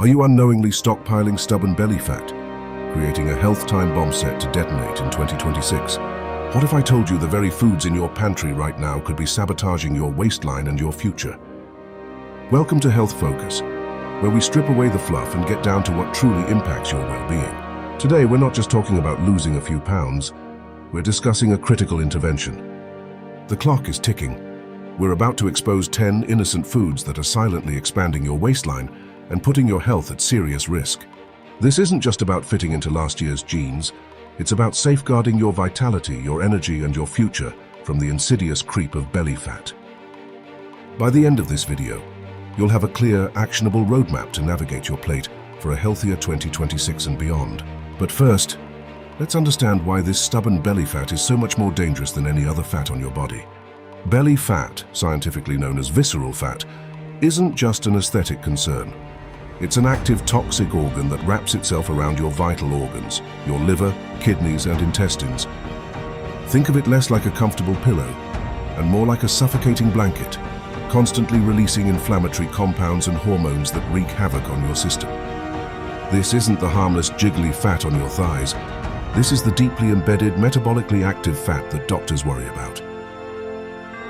Are you unknowingly stockpiling stubborn belly fat, creating a health time bomb set to detonate in 2026? What if I told you the very foods in your pantry right now could be sabotaging your waistline and your future? Welcome to Health Focus, where we strip away the fluff and get down to what truly impacts your well-being. Today, we're not just talking about losing a few pounds, we're discussing a critical intervention. The clock is ticking. We're about to expose 10 innocent foods that are silently expanding your waistline and putting your health at serious risk. This isn't just about fitting into last year's jeans, it's about safeguarding your vitality, your energy, and your future from the insidious creep of belly fat. By the end of this video, you'll have a clear, actionable roadmap to navigate your plate for a healthier 2026 and beyond. But first, let's understand why this stubborn belly fat is so much more dangerous than any other fat on your body. Belly fat, scientifically known as visceral fat, isn't just an aesthetic concern. It's an active toxic organ that wraps itself around your vital organs, your liver, kidneys, and intestines. Think of it less like a comfortable pillow and more like a suffocating blanket, constantly releasing inflammatory compounds and hormones that wreak havoc on your system. This isn't the harmless jiggly fat on your thighs. This is the deeply embedded, metabolically active fat that doctors worry about.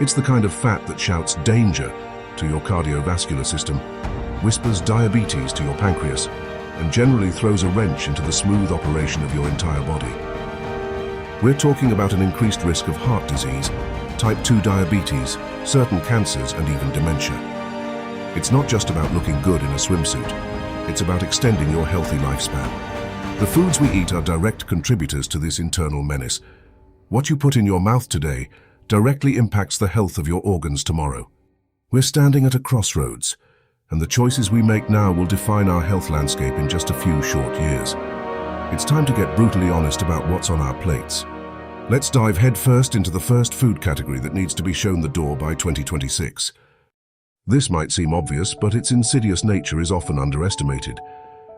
It's the kind of fat that shouts danger to your cardiovascular system, whispers diabetes to your pancreas, and generally throws a wrench into the smooth operation of your entire body. We're talking about an increased risk of heart disease, type 2 diabetes, certain cancers, and even dementia. It's not just about looking good in a swimsuit. It's about extending your healthy lifespan. The foods we eat are direct contributors to this internal menace. What you put in your mouth today directly impacts the health of your organs tomorrow. We're standing at a crossroads, and the choices we make now will define our health landscape in just a few short years. It's time to get brutally honest about what's on our plates. Let's dive headfirst into the first food category that needs to be shown the door by 2026. This might seem obvious, but its insidious nature is often underestimated.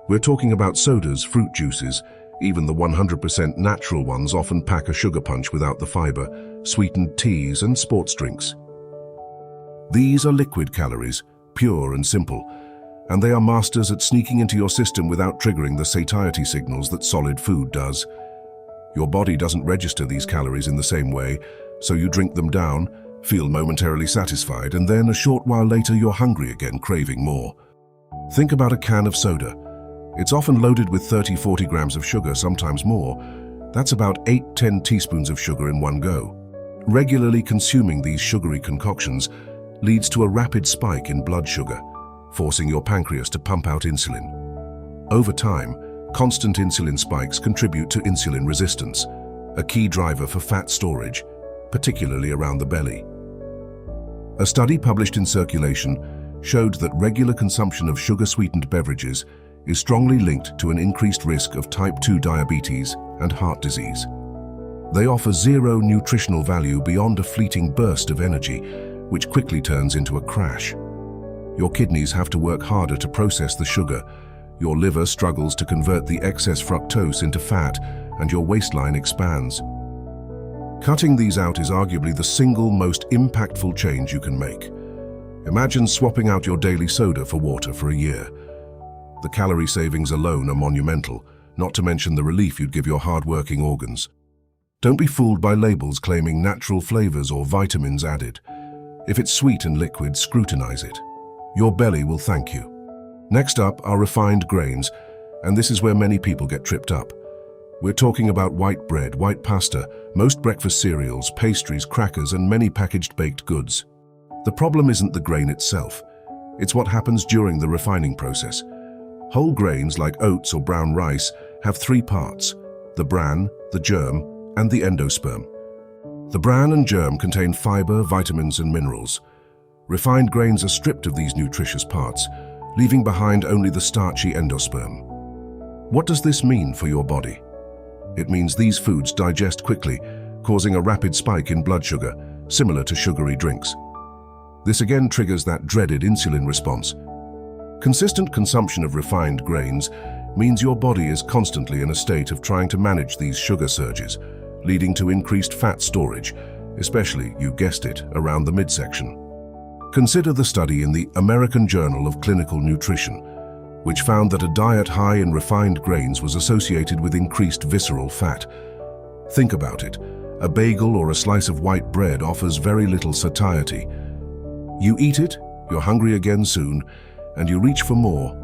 We're talking about sodas, fruit juices, even the 100% natural ones often pack a sugar punch without the fiber, sweetened teas, and sports drinks. These are liquid calories, pure and simple, and they are masters at sneaking into your system without triggering the satiety signals that solid food does. Your body doesn't register these calories in the same way, so you drink them down, feel momentarily satisfied, and then a short while later you're hungry again, craving more. Think about a can of soda. It's often loaded with 30-40 grams of sugar, sometimes more. That's about 8-10 teaspoons of sugar in one go. Regularly consuming these sugary concoctions leads to a rapid spike in blood sugar, forcing your pancreas to pump out insulin. Over time, constant insulin spikes contribute to insulin resistance, a key driver for fat storage, particularly around the belly. A study published in Circulation showed that regular consumption of sugar-sweetened beverages is strongly linked to an increased risk of type 2 diabetes and heart disease. They offer zero nutritional value beyond a fleeting burst of energy, which quickly turns into a crash. Your kidneys have to work harder to process the sugar, your liver struggles to convert the excess fructose into fat, and your waistline expands. Cutting these out is arguably the single most impactful change you can make. Imagine swapping out your daily soda for water for a year. The calorie savings alone are monumental, not to mention the relief you'd give your hard-working organs. Don't be fooled by labels claiming natural flavors or vitamins added. If it's sweet and liquid, scrutinize it. Your belly will thank you. Next up are refined grains, and this is where many people get tripped up. We're talking about white bread, white pasta, most breakfast cereals, pastries, crackers, and many packaged baked goods. The problem isn't the grain itself. It's what happens during the refining process. Whole grains like oats or brown rice have three parts: the bran, the germ, and the endosperm. The bran and germ contain fiber, vitamins, and minerals. Refined grains are stripped of these nutritious parts, leaving behind only the starchy endosperm. What does this mean for your body? It means these foods digest quickly, causing a rapid spike in blood sugar, similar to sugary drinks. This again triggers that dreaded insulin response. Consistent consumption of refined grains means your body is constantly in a state of trying to manage these sugar surges, leading to increased fat storage, especially, you guessed it, around the midsection. Consider the study in the American Journal of Clinical Nutrition. which found that a diet high in refined grains was associated with increased visceral fat. Think about it. A bagel or a slice of white bread offers very little satiety. You eat it, you're hungry again soon, and you reach for more.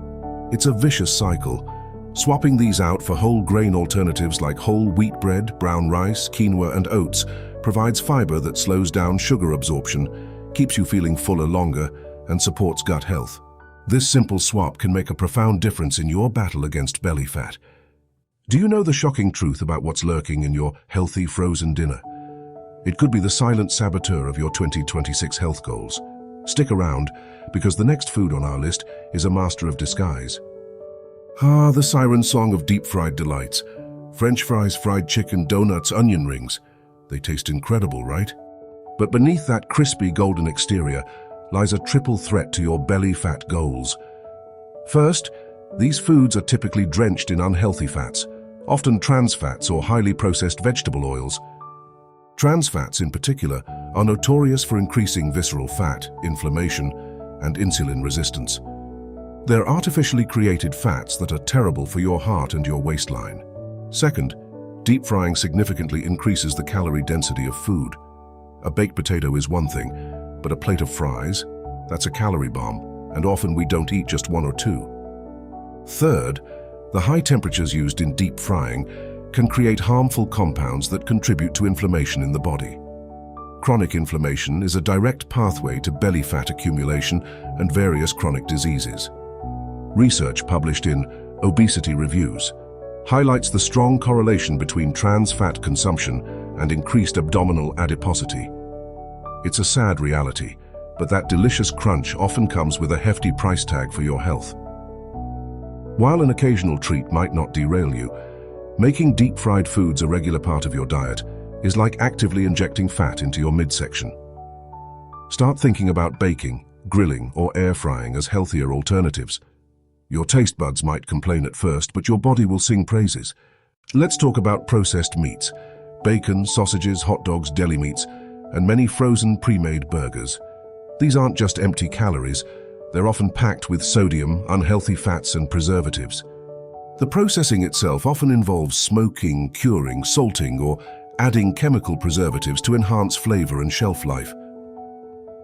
It's a vicious cycle. Swapping these out for whole grain alternatives like whole wheat bread, brown rice, quinoa, and oats provides fiber that slows down sugar absorption, keeps you feeling fuller longer, and supports gut health. This simple swap can make a profound difference in your battle against belly fat. Do you know the shocking truth about what's lurking in your healthy frozen dinner? It could be the silent saboteur of your 2026 health goals. Stick around, because the next food on our list is a master of disguise. Ah, the siren song of deep-fried delights. French fries, fried chicken, donuts, onion rings. They taste incredible, right? But beneath that crispy golden exterior lies a triple threat to your belly fat goals. First, these foods are typically drenched in unhealthy fats, often trans fats or highly processed vegetable oils. Trans fats, in particular, are notorious for increasing visceral fat, inflammation, and insulin resistance. They're artificially created fats that are terrible for your heart and your waistline. Second, deep frying significantly increases the calorie density of food. A baked potato is one thing, but a plate of fries, that's a calorie bomb, and often we don't eat just one or two. Third, the high temperatures used in deep frying can create harmful compounds that contribute to inflammation in the body. Chronic inflammation is a direct pathway to belly fat accumulation and various chronic diseases. Research published in Obesity Reviews highlights the strong correlation between trans fat consumption and increased abdominal adiposity. It's a sad reality, but that delicious crunch often comes with a hefty price tag for your health. While an occasional treat might not derail you, making deep-fried foods a regular part of your diet is like actively injecting fat into your midsection. Start thinking about baking, grilling, or air frying as healthier alternatives. Your taste buds might complain at first, but your body will sing praises. Let's talk about processed meats: bacon, sausages, hot dogs, deli meats, and many frozen pre-made burgers. These aren't just empty calories, they're often packed with sodium, unhealthy fats, and preservatives. The processing itself often involves smoking, curing, salting, or adding chemical preservatives to enhance flavor and shelf life.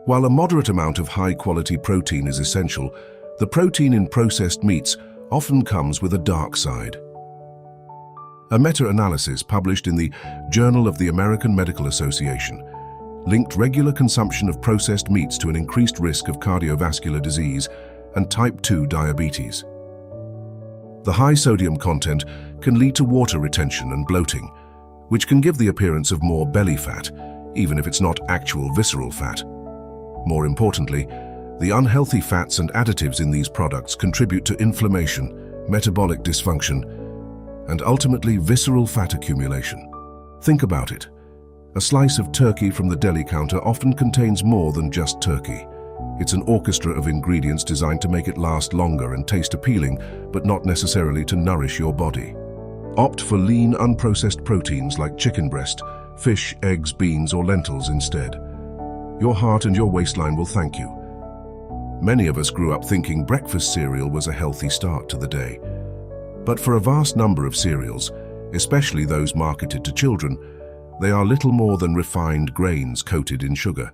While a moderate amount of high-quality protein is essential, the protein in processed meats often comes with a dark side. A meta-analysis published in the Journal of the American Medical Association linked regular consumption of processed meats to an increased risk of cardiovascular disease and type 2 diabetes. The high sodium content can lead to water retention and bloating, which can give the appearance of more belly fat, even if it's not actual visceral fat. More importantly, the unhealthy fats and additives in these products contribute to inflammation, metabolic dysfunction, and ultimately visceral fat accumulation. Think about it. A slice of turkey from the deli counter often contains more than just turkey. It's an orchestra of ingredients designed to make it last longer and taste appealing, but not necessarily to nourish your body. Opt for lean, unprocessed proteins like chicken breast, fish, eggs, beans, or lentils instead. Your heart and your waistline will thank you. Many of us grew up thinking breakfast cereal was a healthy start to the day. But for a vast number of cereals, especially those marketed to children, they are little more than refined grains coated in sugar.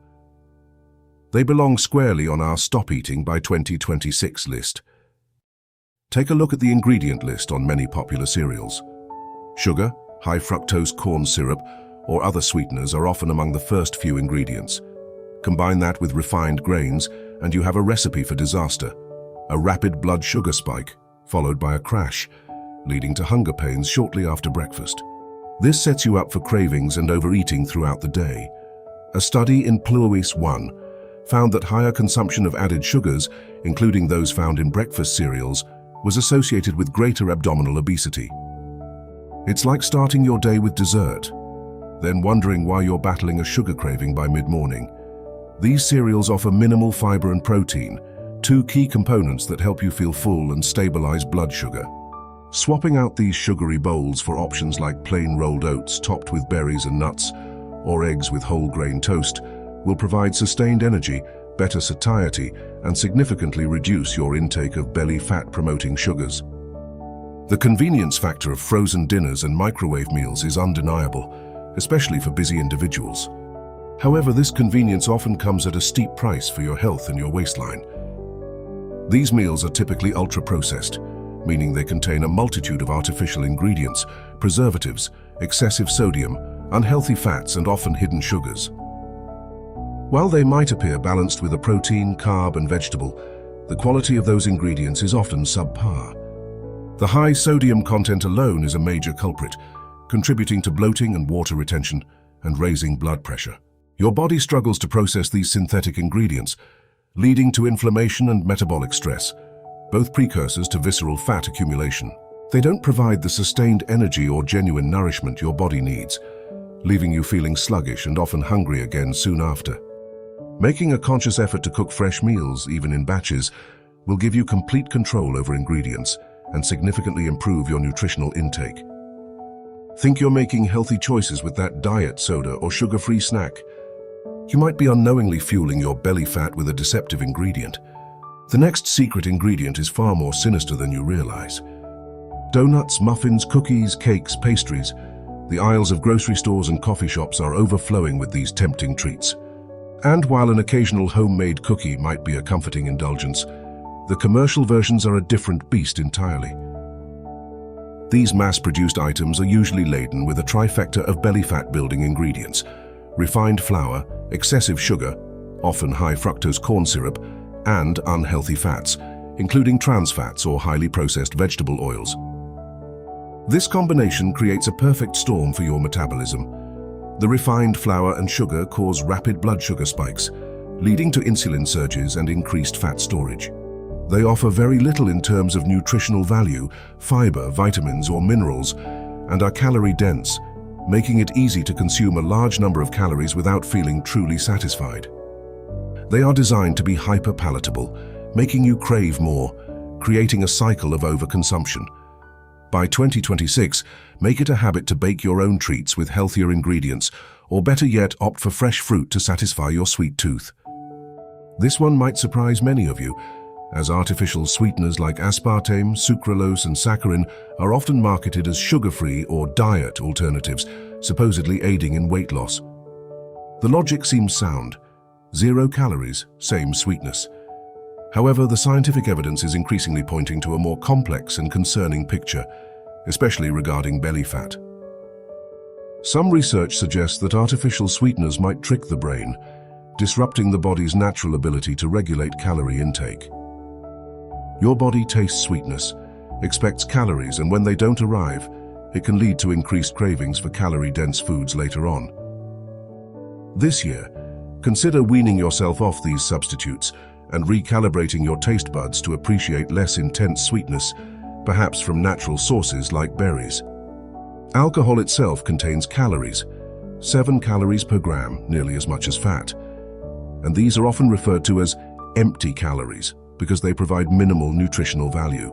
They belong squarely on our Stop Eating by 2026 list. Take a look at the ingredient list on many popular cereals. Sugar, high fructose corn syrup, or other sweeteners are often among the first few ingredients. Combine that with refined grains, and you have a recipe for disaster: a rapid blood sugar spike, followed by a crash, leading to hunger pains shortly after breakfast. This sets you up for cravings and overeating throughout the day. A study in Plois 1 found that higher consumption of added sugars, including those found in breakfast cereals, was associated with greater abdominal obesity. It's like starting your day with dessert, then wondering why you're battling a sugar craving by mid-morning. These cereals offer minimal fiber and protein, two key components that help you feel full and stabilize blood sugar. Swapping out these sugary bowls for options like plain rolled oats topped with berries and nuts, or eggs with whole grain toast, will provide sustained energy better satiety and significantly reduce your intake of belly fat-promoting sugars. The convenience factor of frozen dinners and microwave meals is undeniable, especially for busy individuals. However, this convenience often comes at a steep price for your health and your waistline. These meals are typically ultra-processed, meaning they contain a multitude of artificial ingredients, preservatives, excessive sodium, unhealthy fats, and often hidden sugars. While they might appear balanced with a protein, carb, and vegetable, the quality of those ingredients is often subpar. The high sodium content alone is a major culprit, contributing to bloating and water retention and raising blood pressure. Your body struggles to process these synthetic ingredients, leading to inflammation and metabolic stress, both precursors to visceral fat accumulation. They don't provide the sustained energy or genuine nourishment your body needs, leaving you feeling sluggish and often hungry again soon after. Making a conscious effort to cook fresh meals, even in batches, will give you complete control over ingredients and significantly improve your nutritional intake. Think you're making healthy choices with that diet soda or sugar-free snack? You might be unknowingly fueling your belly fat with a deceptive ingredient. The next secret ingredient is far more sinister than you realize. Donuts, muffins, cookies, cakes, pastries. The aisles of grocery stores and coffee shops are overflowing with these tempting treats. And while an occasional homemade cookie might be a comforting indulgence, the commercial versions are a different beast entirely. These mass-produced items are usually laden with a trifecta of belly fat-building ingredients: refined flour, excessive sugar, often high fructose corn syrup, and unhealthy fats, including trans fats or highly processed vegetable oils. This combination creates a perfect storm for your metabolism. The refined flour and sugar cause rapid blood sugar spikes, leading to insulin surges and increased fat storage. They offer very little in terms of nutritional value, fiber, vitamins, or minerals, and are calorie-dense, making it easy to consume a large number of calories without feeling truly satisfied. They are designed to be hyper-palatable, making you crave more, creating a cycle of overconsumption. By 2026, make it a habit to bake your own treats with healthier ingredients, or better yet, opt for fresh fruit to satisfy your sweet tooth. This one might surprise many of you, as artificial sweeteners like aspartame, sucralose, and saccharin are often marketed as sugar-free or diet alternatives, supposedly aiding in weight loss. The logic seems sound. 0 calories, same sweetness. However, the scientific evidence is increasingly pointing to a more complex and concerning picture, especially regarding belly fat. Some research suggests that artificial sweeteners might trick the brain, disrupting the body's natural ability to regulate calorie intake. Your body tastes sweetness, expects calories, and when they don't arrive, it can lead to increased cravings for calorie-dense foods later on. This year, consider weaning yourself off these substitutes and recalibrating your taste buds to appreciate less intense sweetness, perhaps from natural sources like berries. Alcohol itself contains calories, 7 calories per gram, nearly as much as fat. And these are often referred to as empty calories because they provide minimal nutritional value.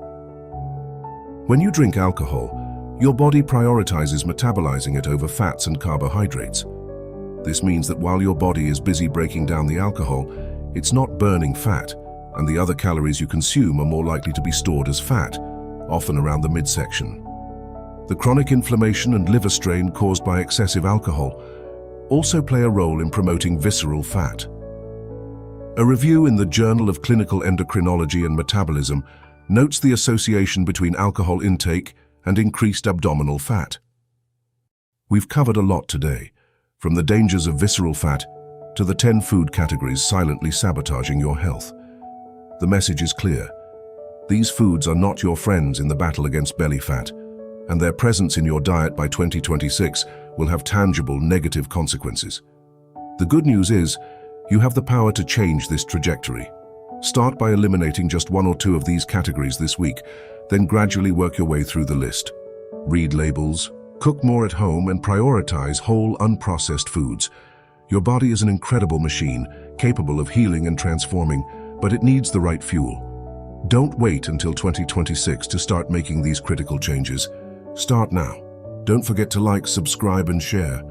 When you drink alcohol, your body prioritizes metabolizing it over fats and carbohydrates. This means that while your body is busy breaking down the alcohol, it's not burning fat, and the other calories you consume are more likely to be stored as fat, often around the midsection. The chronic inflammation and liver strain caused by excessive alcohol also play a role in promoting visceral fat. A review in the Journal of Clinical Endocrinology and Metabolism notes the association between alcohol intake and increased abdominal fat. We've covered a lot today, from the dangers of visceral fat to the 10 food categories silently sabotaging your health. The message is clear. These foods are not your friends in the battle against belly fat, and their presence in your diet by 2026 will have tangible negative consequences. The good news is, you have the power to change this trajectory. Start by eliminating just 1 or 2 of these categories this week, then gradually work your way through the list. Read labels, cook more at home, and prioritize whole, unprocessed foods. Your body is an incredible machine, capable of healing and transforming, but it needs the right fuel. Don't wait until 2026 to start making these critical changes. Start now. Don't forget to like, subscribe, and share.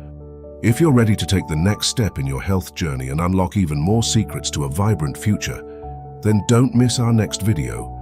If you're ready to take the next step in your health journey and unlock even more secrets to a vibrant future, then don't miss our next video.